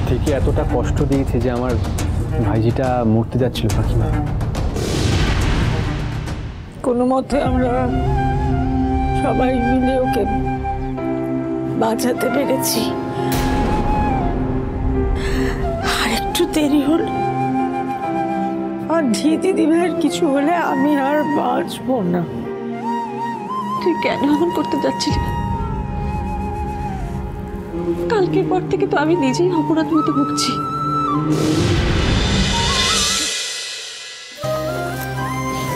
থেকে এতটা কষ্ট দিয়েছে যে আমার ভাইজিটা মরতে যাচ্ছিল কাকিমা। কোনো মতে আমরা সবাই মিলে ওকে বাঁচাতে পেরেছি। আর একটু দেরি হল আর দিদি ভাইয়ের কিছু হলে আমি আর বাঁচবো না। তুই কেন এমন করতে যাচ্ছিলি? কালকের পর থেকে তো আমি নিজেই অপরাধ মতো ভুগছি।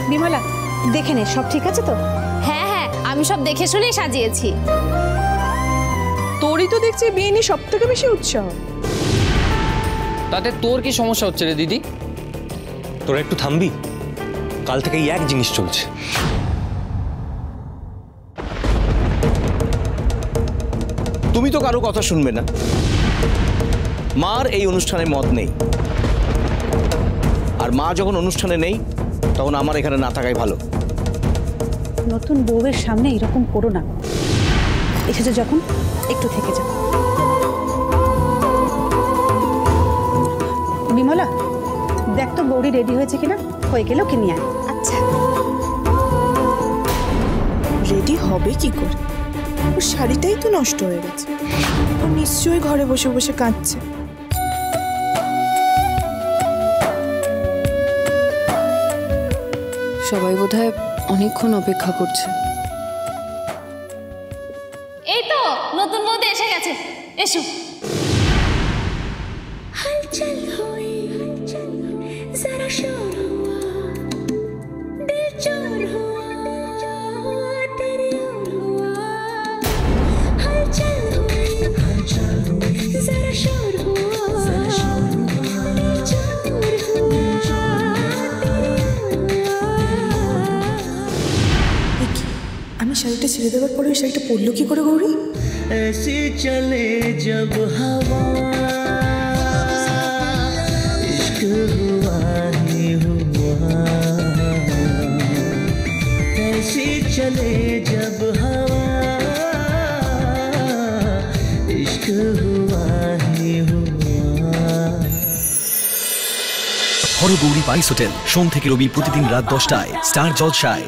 বিমলা, দেখে নে সব ঠিক আছে তো? হ্যাঁ হ্যাঁ, আমি সব দেখে শুনেই সাজিয়েছি। তোরই তো দেখছি বিয়ে নিয়ে সব থেকে বেশি উৎসাহ। তাতে তোর কি সমস্যা হচ্ছে রে দিদি? তোরা একটু থামবি? কাল থেকে এই এক জিনিস চলছে। তুমি তো কারো কথা শুনবে না। মার এই অনুষ্ঠানে মত নেই, আর মা যখন অনুষ্ঠানে নেই তখন আমার এখানে না থাকাই ভালো। নতুন বউয়ের সামনে এরকম করো না। এসেছে যখন একটু থেকে যাও। বিমলা, দেখ তো বৌদি রেডি হয়েছে কিনা, হয়ে গেল কি নিয়ে আয়। আচ্ছা। রেডি হবে কি করে? ওর শাড়িটাই তো নষ্ট হয়ে গেছে। ও নিশ্চয়ই ঘরে বসে বসে কাঁদছে। সবাই বোধহয় অনেকক্ষণ অপেক্ষা করছে। এই তো নতুন বউদি এসে গেছে, এসো। আমি শাড়িটা ছেড়ে দেওয়ার পরে ওই শাড়িটা পরলো কি করে গৌরী? ऐसे चले जब हवा इश्क हुआ ही हुआ, ऐसे चले जब हवा इश्क हुआ ही हुआ। হরগৌরী পাইস হোটেল, সোম থেকে রবি প্রতিদিন রাত 10টায় স্টার জলসায়।